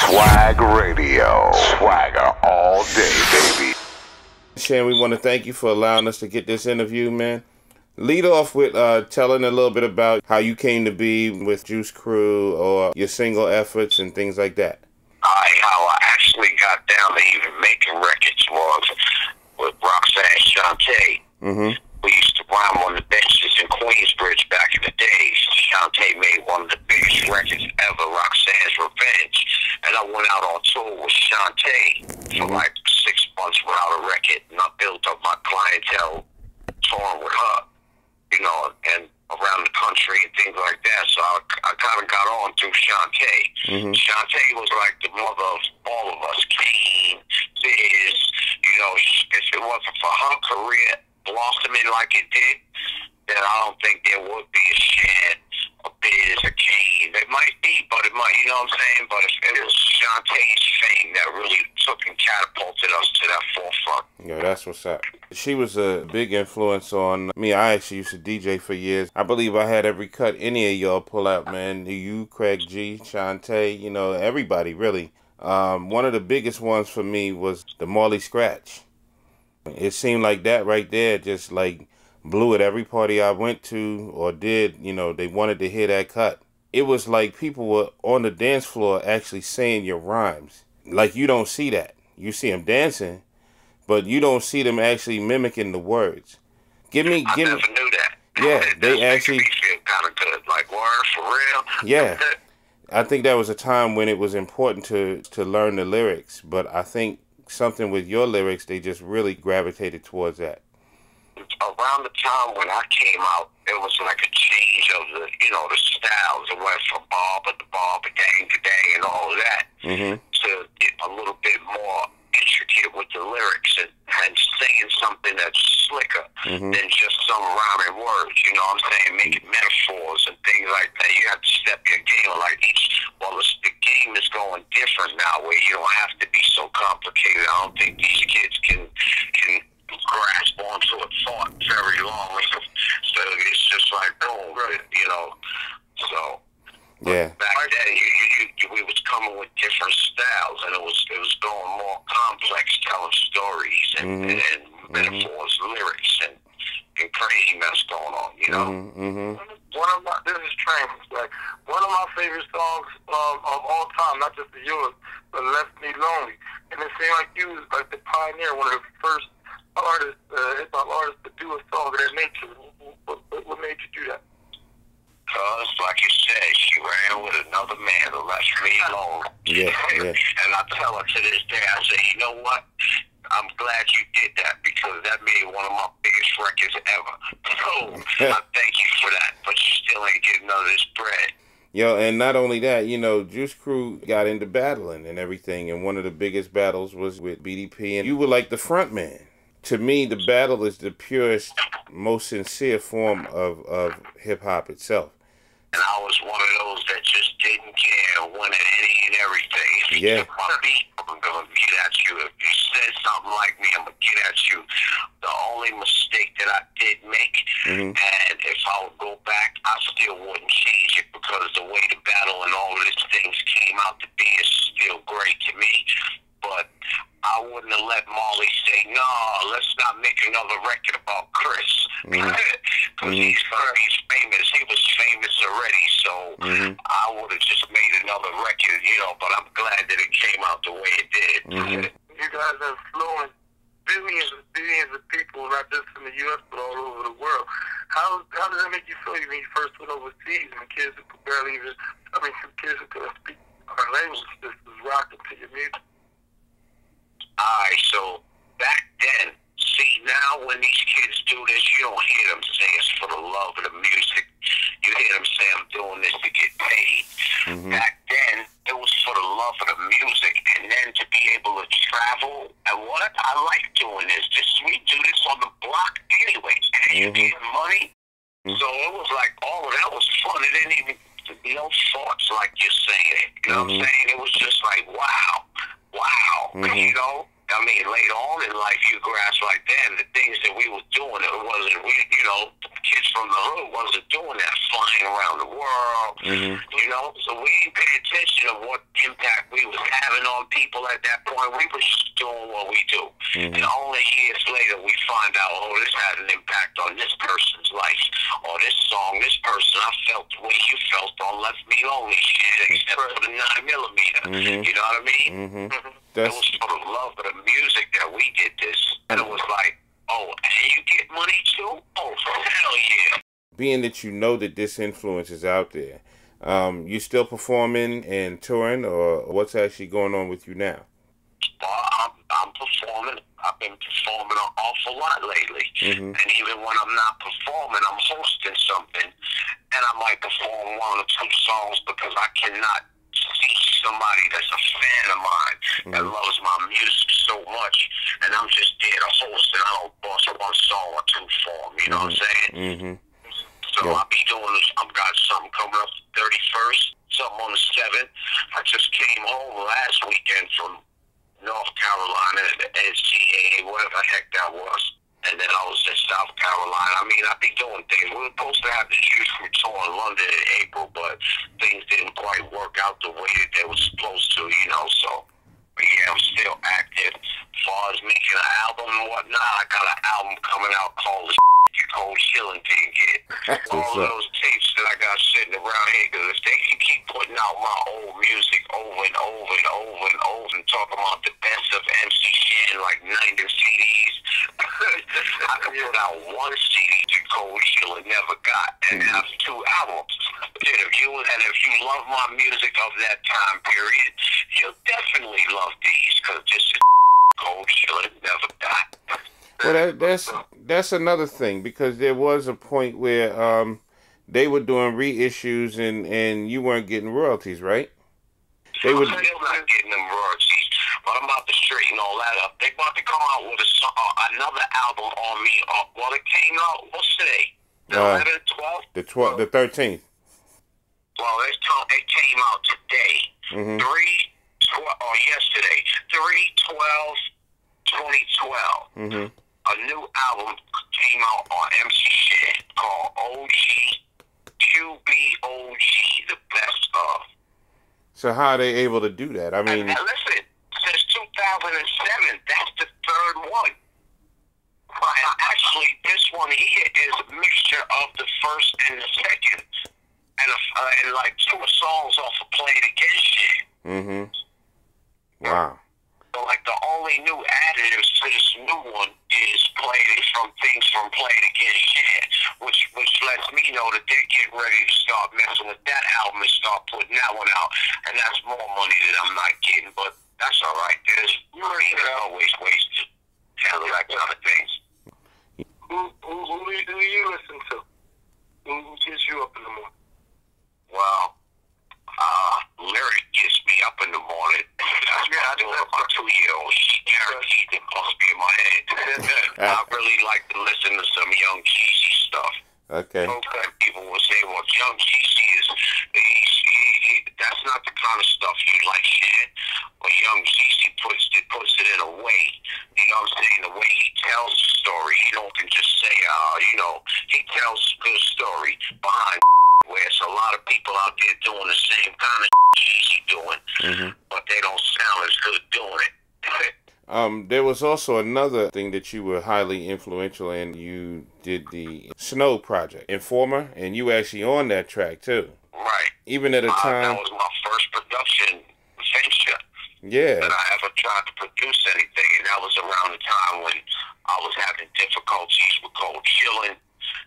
Swag Radio. Swagger all day, baby. Shan, we want to thank you for allowing us to get this interview, man. Lead off with telling a little bit about how you came to be with Juice Crew or your single efforts and things like that. How I actually got down to even making records was with Roxanne Shante. Mm-hmm. We used to rhyme on the benches in Queensbridge back in the days. Shante made one of the biggest records ever, Roxanne's Revenge. And I went out on tour with Shante for like 6 months without a record. And I built up my clientele touring with her, you know, and around the country and things like that. So I kind of got on through Shante. Mm-hmm. Shante was like the mother of all of us. Kane, Biz, you know, if it wasn't for her career blossoming like it did, then I don't think there would be a Shan, a Biz, a Kane. There might be, but it might, you know what I'm saying? But it was Shantae's fame that really took and catapulted us to that forefront. Yeah, that's what's up. She was a big influence on me. I actually used to DJ for years. I believe I had every cut any of y'all pull out, man. You, Craig G, Shante, you know, everybody, really. One of the biggest ones for me was the Marley Scratch. It seemed like that right there just like blew at every party I went to or did, you know, they wanted to hear that cut. It was like people were on the dance floor actually saying your rhymes. Like you don't see that. You see them dancing, but you don't see them actually mimicking the words. I never knew that. Yeah, they actually me feel kind of good. Like, word, for real? Yeah. I think that was a time when it was important to learn the lyrics, but I think something with your lyrics, they just really gravitated towards that. Around the time when I came out, it was like a change of the, you know, the styles. It went from barber to barber, dang to dang, and all of that, to get a little bit more intricate with the lyrics and saying something that's slicker than just some rhyming words. You know what I'm saying? Making metaphors and things like that. You have to step your game like the game is going different now, where you don't have to be so complicated. I don't think these kids can grasp onto a thought very long. So it's just like, boom, you know. So yeah. Back then, we was coming with different styles, and it was going more complex, telling stories and metaphors, lyrics, and crazy mess going on. You know. This is Train. Like one of my favorite songs of all time, not just of yours, but "Left Me Lonely." And it seemed like you was like the pioneer, one of the first artists, hip-hop artists, to do a song of that nature. What made you do that? Because, like you said, she ran with another man that left me alone. Yeah. And I tell her to this day, I say, you know what? I'm glad you did that because that made one of my biggest records ever. So I thank you for that. But you still ain't getting none of this bread. Yo, and not only that, you know, Juice Crew got into battling and everything, and one of the biggest battles was with BDP, and you were like the front man. To me, the battle is the purest, most sincere form of hip-hop itself. And I was one of those that just didn't care, wanted any and everything. If you Yeah. took my beat, I'm going to get at you. If you said something like me, I'm going to get at you. The only mistake that I did make, and if I would go back, I still wouldn't change it because the way the battle and all of these things came out to be is still great to me. But I wouldn't have let Marley say, no, let's not make another record about Chris. Because he's famous. He was famous already, so I would have just made another record, you know, but I'm glad that it came out the way it did. You guys have influenced billions and billions of people, not just in the U.S., but all over the world. How does that make you feel when you first went overseas and kids who could barely even, some kids who couldn't speak our language just was rocking to your music? Alright, so back then, see, now when these kids do this, you don't hear them say it's for the love of the music. You hear them say, I'm doing this to get paid. Back then, it was for the love of the music, and then to be able to travel. And what I like doing is, we do this on the block anyway, and you get money. So it was like, all of that was fun. It didn't even, no thoughts like you're saying it. You know what I'm saying? It was just like, wow. You know? I mean, later on in life, you grasp like then the things that we were doing, you know, the kids from the hood wasn't doing that, flying around the world, you know, so we didn't pay attention of what impact we was on people at that point. We were just doing what we do. Mm-hmm. And only years later we find out, oh, this had an impact on this person's life. Or this song, this person, I felt the way you felt on Left Me Lonely, shit, except for the 9mm. Mm-hmm. You know what I mean? Mm-hmm. It was for the love of the music that we did this. And it was like, oh, and you get money too? Oh, hell yeah. Being that you know that this influence is out there, you still performing and touring, or what's actually going on with you now? Well, I'm performing. I've been performing an awful lot lately. Mm-hmm. And even when I'm not performing, I'm hosting something. And I might perform one or two songs because I cannot see somebody that's a fan of mine that loves my music so much. And I'm just there to host, and I don't bust one song or two for them. You know what I'm saying? Mm-hmm. So I'll be doing this. I've got something coming up the 31st, something on the 7th. I just came home last weekend from North Carolina, the NCAA, whatever the heck that was. And then I was in South Carolina. I mean, I've been doing things. We were supposed to have the youth tour in London in April, but things didn't quite work out the way that they were supposed to, you know, so. But yeah, I'm still active. As far as making an album and whatnot, I got an album coming out called The Cold Chillin' Can Get. All of those tapes that I got sitting around here, because if they can keep putting out my old music over and over and over and over and talking about the best of MC Shan, like 90 CDs, I could put out one CD The Cold Chillin' never got, and have two albums. If you love my music of that time period, you'll definitely love these, because this is Cold Chillin' never got. Well, that's another thing, because there was a point where they were doing reissues and you weren't getting royalties, right? I'm still not getting them royalties, but I'm about to straighten all that up. They about to come out with another album on me. Well, it came out, what's today? The 11th, 12th? The 13th. Well, it came out today. Mm-hmm. Yesterday. 3/12/2012. Mm-hmm. A new album came out on MC Shan called QBOG, the best of. So how are they able to do that? I mean, and listen, since 2007, that's the third one. Actually, this one here is a mixture of the first and the second, and like two songs off of Play It Again shit. Mm-hmm. Wow. So, like, the only new additives to this new one is things from Play It Again shit, which lets me know that they're getting ready to start messing with that album and start putting that one out, and that's more money that I'm not getting, but that's all right. There's always ways to handle that kind of things. Who do you listen to? Who gets you up in the morning? Well, Lyric gets me up in the morning. That's what I do with my 2-year-old. She guaranteed it must be in my head. I really like to listen to some Young Jeezy stuff. Okay. People will say, well, Young Jeezy is, that's not the kind of stuff you like, Shan. But Young Jeezy puts it in a way, you know what I'm saying, the way he tells the story. He don't can just say, he tells a good story behind where it's a lot of people out there doing the same kind of Jeezy doing, but they don't sound as good doing it. There was also another thing that you were highly influential in. You did the Snow project, Informer, and you were actually on that track too. Right. Even at a time. That was my first production venture. Yeah. That I ever tried to produce anything, and that was around the time when I was having difficulties with Cold Chillin'.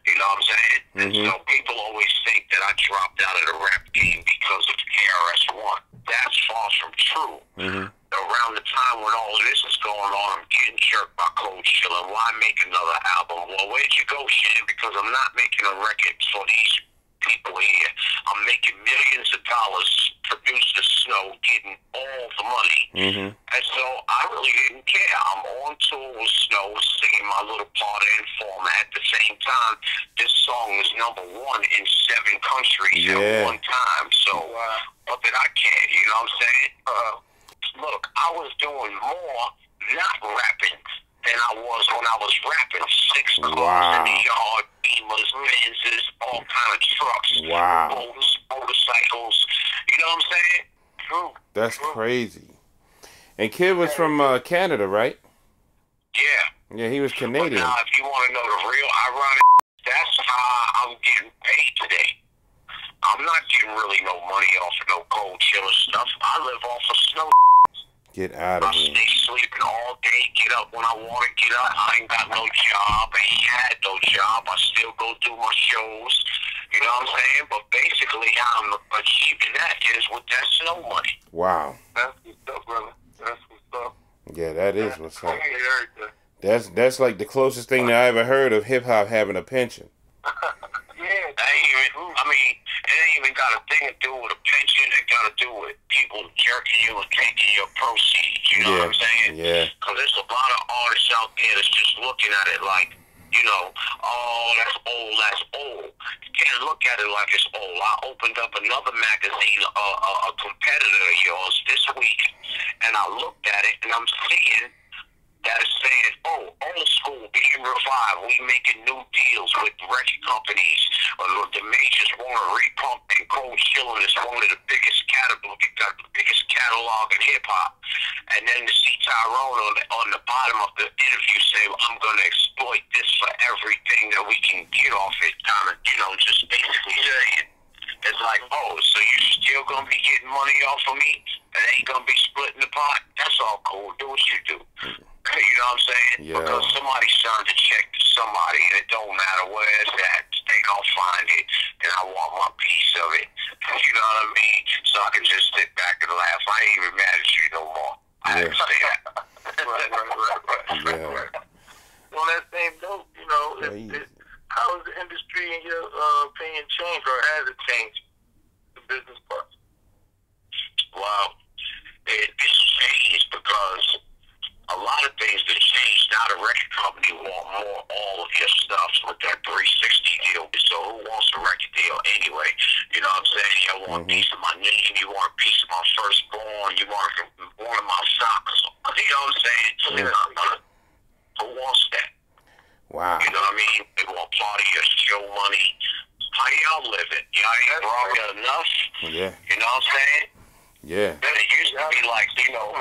You know what I'm saying? And so people always think that I dropped out of the rap game because of KRS-One. That's far from true. Around the time when all of this is going on, I'm getting jerked by Cold Chillin'. Why make another album? Well, where'd you go, Shan? Because I'm not making a record for these people here. I'm making millions of dollars producing Snow, getting all the money. And so I really didn't care. I'm on tour with Snow, singing my little part in Informer. At the same time, this song was #1 in 7 countries at one time. So what did I care? You know what I'm saying? Look, I was doing more not rapping than I was when I was rapping. 6 cars in the yard, Beamers, Benzes, all kind of trucks, boats, motorcycles. You know what I'm saying? True. That's crazy. And Kid was from Canada, right? Yeah. Yeah, he was Canadian. But now, if you want to know the real ironic, that's how I'm getting paid today. I'm not getting really no money off of no cold chiller stuff. I live off of snow. Get out of I here. stay sleeping all day, get up when I want to get up. I ain't got no job. I ain't had no job. I still go do my shows. You know what I'm saying? But basically, how I'm achieving that is with that snow money. Wow. That's what's up, brother. That's what's up. Yeah, that is what's up. I heard that. That's like the closest thing that I ever heard of hip hop having a pension. Yeah. It ain't even got a thing to do with a pension. It got to do with people jerking you and taking your proceeds. You know what I'm saying? Yeah. Because there's a lot of artists out there that's just looking at it like, you know, oh, that's old, that's old. You can't look at it like it's old. I opened up another magazine, a competitor of yours this week, and I looked at it, and I'm seeing that is saying, oh, old school being revived. We making new deals with record companies. The majors want to repump, and Cold Chillin' is one of the biggest catalog in hip hop. And then to see Tyrone on the bottom of the interview say, I'm going to exploit this for everything that we can get off it, kind of, you know, just basically saying. It's like, oh, so you still going to be getting money off of me? It ain't going to be splitting the pot? That's all cool. Do what you do. You know what I'm saying? Yeah. Because somebody's trying to check to somebody, and it don't matter where it's at. They don't find it, and I want my piece of it. You know what I mean? So I can just sit back and laugh. I ain't even mad at you no more. I understand. Yeah. On that same note, you know, how has the industry, in your opinion, changed, or has it changed the business part? Well, it's changed because a lot of things that changed. Now the record company want all of your stuff with that 360 deal. So who wants a record deal anyway? You know what I'm saying? You want a piece of my name. You want a piece of my firstborn. You want one of my socks. You know what I'm saying? Who wants that? Wow. You know what I mean? They want part of your show money. How y'all living? Y'all ain't brought enough? Yeah. You know what I'm saying? Yeah. Then it used to be like, you know,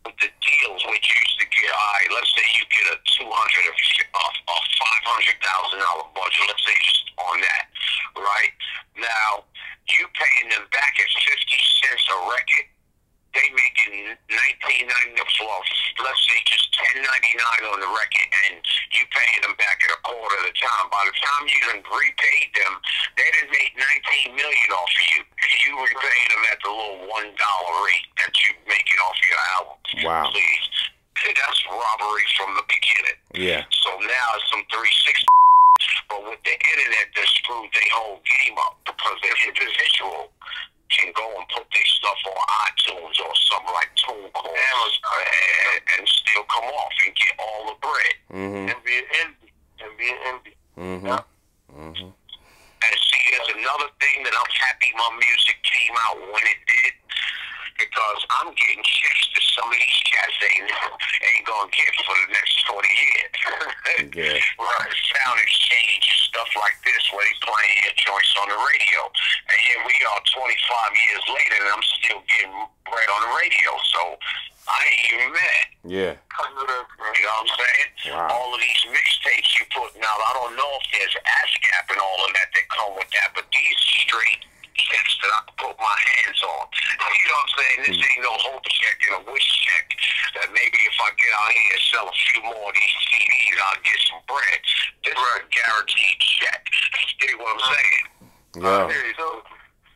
with the deals, which you used to get, all right, let's say you get a $200,000 or $500,000 budget, let's say just on that, right? Now, you paying them back at 50 cents a record, they making $19.99 for, let's say, just $10.99 on the record, and you paying them back at a quarter of the time. By the time you done repaid them, they done made $19 million off of you. You repaying them at the little $1 rate that you making off your album. Wow. Please. That's robbery from the beginning. Yeah. So now it's some 360. But with the internet, they screwed their whole game up because the individual can go and put their stuff on iTunes or something like TuneCore and still come off and get all the bread. And be an envy. Yeah. And see, there's another thing that I'm happy my music came out when it did, because I'm getting checks that some of these cats ain't gonna get for the next 20 years. Yeah. Right, sound exchange and stuff like this where they playing your joints on the radio. And here we are 25 years later and I'm still getting bread on the radio. So I ain't even mad. Yeah. You know what I'm saying? Wow. All of these mixtapes you putting out, I don't know if there's ASCAP and all of that come with that, but these straight checks that I can put my hands on. You know what I'm saying? This ain't no hope check and a wish check that maybe if I get out here and sell a few more of these CDs, I'll get some bread. This is a guaranteed check. You get what I'm saying? Yeah.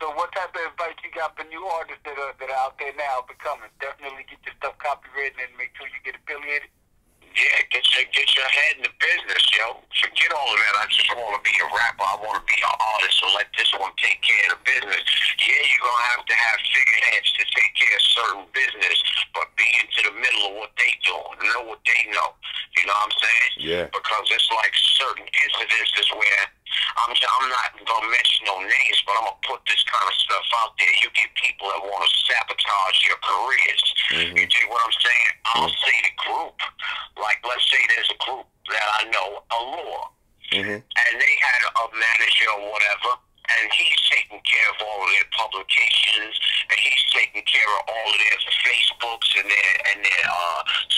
So what type of advice you got for new artists that are out there now becoming? Definitely get your stuff copyrighted and make sure you get affiliated. Yeah, get your head in the business, yo. Forget all of that. I just want to be a rapper. I want to be an artist and let this one take care of the business. Yeah, you're going to have figureheads to take care of certain business, but be into the middle of what they doing. Know what they know. You know what I'm saying? Yeah. Because it's like certain incidences where I'm not going to mention no names, but I'm going to put this kind of stuff out there. You get people that want to sabotage your careers. You see what I'm saying? I'll say the group. Like, let's say there's a group that I know, Allure, and they had a manager or whatever, and he's taking care of all of their publications, and he's taking care of all of their Facebooks and their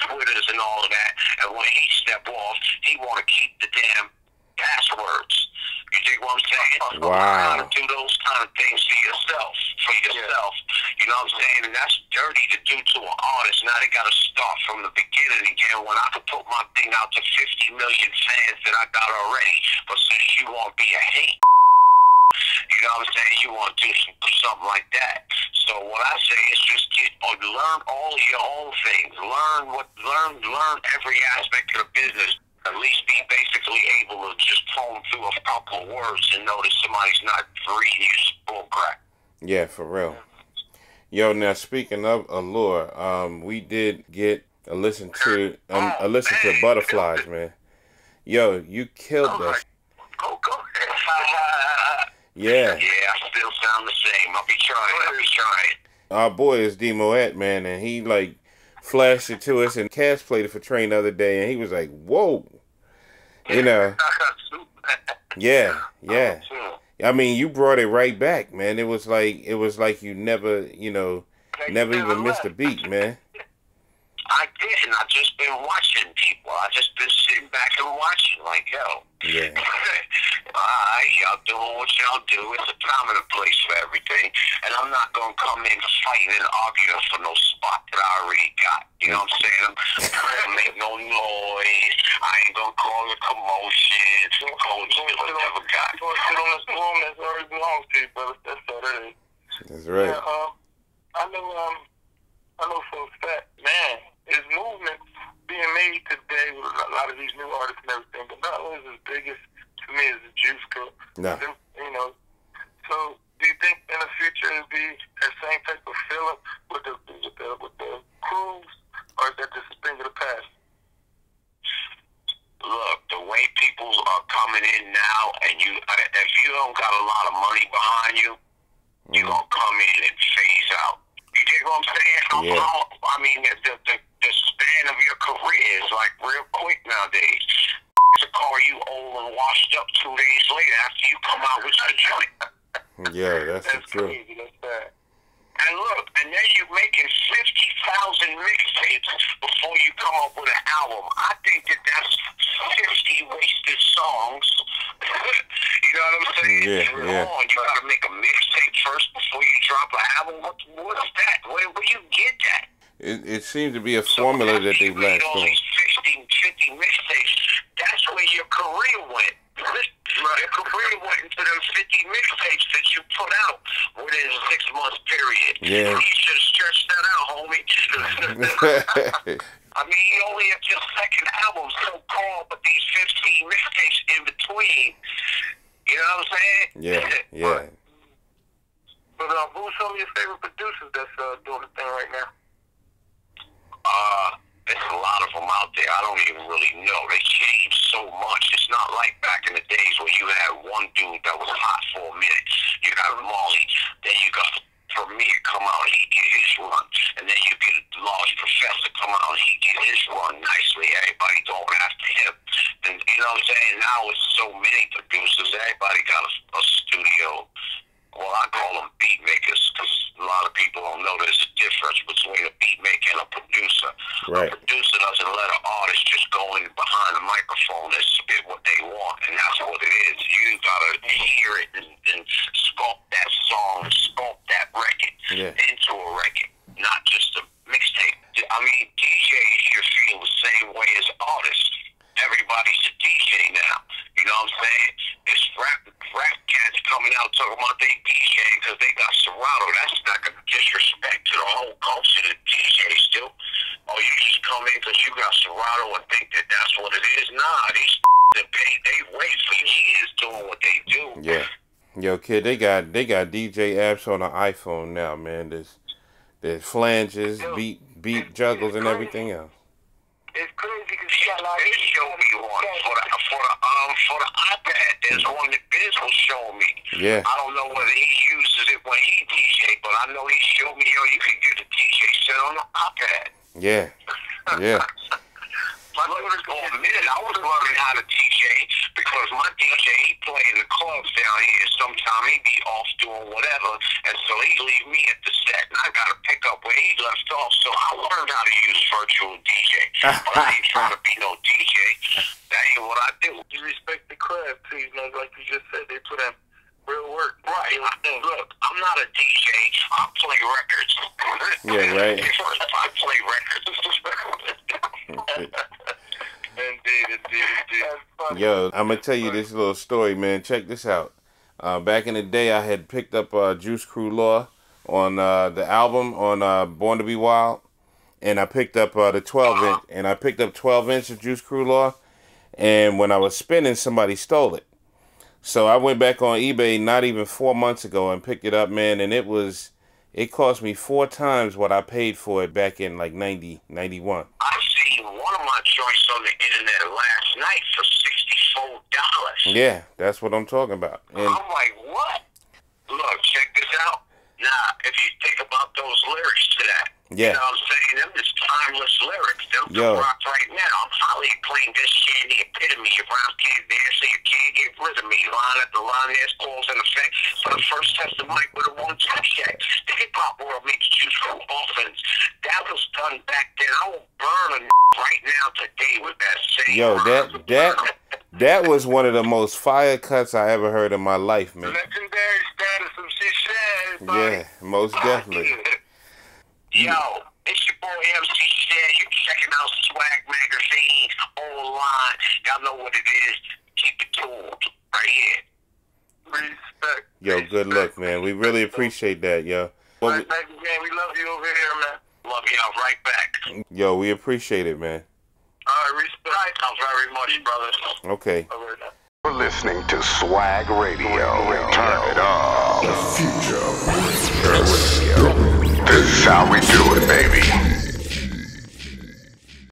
Twitters and all of that. And when he step off, he want to keep the damn passwords. You dig what I'm saying? Wow. You gotta do those kind of things for yourself. You know what I'm saying? And that's dirty to do to an artist. Now they gotta start from the beginning again when I could put my thing out to 50 million fans that I got already. But since you want to be a hate, you know what I'm saying? You want to do something like that. So what I say is just learn all of your own things. Learn every aspect of the business. At least be basically able to just comb through a couple of words and know that somebody's not reading you bull crap. Yeah, for real. Yo, now speaking of Allure, we did get a listen to Butterflies, man. Yo, you killed that. Go ahead. Yeah. Yeah, I still sound the same. I'll be trying. Our boy is D Moet, man, and he like flashed it to us, and Cass played it for Train the other day, and he was like, "Whoa," you know. Yeah. I mean, you brought it right back, man. It was like you never even missed a beat, man. I didn't. I just been watching people. I just been sitting back and watching, like, yo. Yeah. Alright, y'all doing what y'all do. It's a time and a place for everything. And I'm not going to come in fighting and arguing for no spot that I already got. You know what I'm saying? I'm not going to make no noise. I ain't going to call a commotion. Coach still never got. You're going to sit on this room that already belongs to you, brother. That's all that is. That's right. Yeah, I know for a fact, man, there's movements being made today with a lot of these new artists and everything, but not always as big as, to me, as the Juice Crew. No. You know, so do you think in the future it'll be that same type of feeling with the crews, or is that just a thing of the past? Look, the way people are coming in now, and if you don't got a lot of money behind you, you're going to come in and phase out. You dig what I'm saying? Yeah. I mean, the span of your career is like real quick nowadays. To call you old and washed up 2 days later after you come out with your joint. Yeah, that's the truth. Crazy. That's bad. And look, and then you're making 50,000 mixtapes before you come up with an album. I think that's 50 wasted songs. You know what I'm saying? Yeah. You gotta make a mixtape first before you drop an album. What's that? Where you get that? It seems to be a formula that they've latched all on. these 50 mixtapes, that's where your career went. Your career went into them 50 mixtapes that you put out within a 6 month period. Yeah. You should have stretched that out, homie. I mean, you only have your second album so-called, but these 15 mixtapes in between, you know what I'm saying? Yeah. But who's some of your favorite producers that's doing the thing right now? There's a lot of them out there. I don't even really know. They changed so much. It's not like back in the days where you had one dude that was hot for a minute. You got Marley, then you got Premier come out and he get his run, and then you get a large professor come out and he get his run nicely. Everybody going after him. And you know what I'm saying? Now it's so many producers. Everybody got a studio. Well, I call them beat makers because a lot of people don't know there's a difference between a beat maker and a producer. Right. A producer doesn't let an artist just go in behind a microphone and spit what they want, and that's what it is. You gotta hear it and sculpt that song, sculpt that record into a record, not just a mixtape. I mean, DJs should feel the same way as artists. Everybody's a DJ now. You know what I'm saying? It's rap cats coming out talking about they DJ because they got Serato. That's not a disrespect to the whole culture that DJ still. Or you just come in because you got Serato and think that that's what it is. Nah, these they wait for years doing what they do. Yeah. Yo, kid, they got DJ apps on the iPhone now, man. There's flanges, beat juggles, and everything else. It's crazy because you got a lot of Biz showed me one for the iPad. There's one that Biz was showing me. Yeah. I don't know whether he uses it when he DJ, but I know he showed me, yo, you can get a DJ set on the iPad. Yeah. I was learning how to DJ because my DJ, he play in the clubs down here. Sometimes he be off doing whatever, and so he leave me at the set, and I gotta pick up where he left off. So I learned how to use virtual DJ, but I ain't trying to be no DJ. That ain't what I do. You respect the craft too, you know, like you just said, they put in real work. Right. Look, I'm not a DJ. I play records. Yeah, right. I play records. Indeed. Yo, I'm gonna tell you this little story, man. Check this out. Back in the day, I had picked up Juice Crew Law on the album on Born to Be Wild, and I picked up the 12-inch, and I picked up 12-inch of Juice Crew Law, and when I was spinning, somebody stole it. So I went back on eBay not even 4 months ago and picked it up, man, and it cost me 4 times what I paid for it back in like 90, 91. I seen one of my joints on the internet last night for $64. Yeah, that's what I'm talking about. And I'm like, what? Look, check this out. Now, if you think about those lyrics to that, yeah, you know what I'm saying? Them is timeless lyrics. Them can rock right now. I'm probably playing this shit in the epitome. Your rhymes can't dance, so you can't get rid of me. Line after line, there's calls in effect. For the first test of mic with a one touch check. The hip hop world makes Juice from offense. That was done back then. I will burn a right now today with that same. Yo, that was one of the most fire cuts I ever heard in my life, man. Legendary status of shit, Shan. Yeah, most definitely. Yo, it's your boy MC Shan. You checking out Swag Magazine online. Y'all know what it is. Keep it tuned right here. Respect. Yo, good luck, man. We really appreciate that, yo. Well, Right back again. We love you over here, man. Love y'all right back. yo, we appreciate it, man. All right, respect. Thank you very much, brothers. Okay. All right, now. You're listening to Swag Radio. Turn it up. The future. This is how we do it, baby.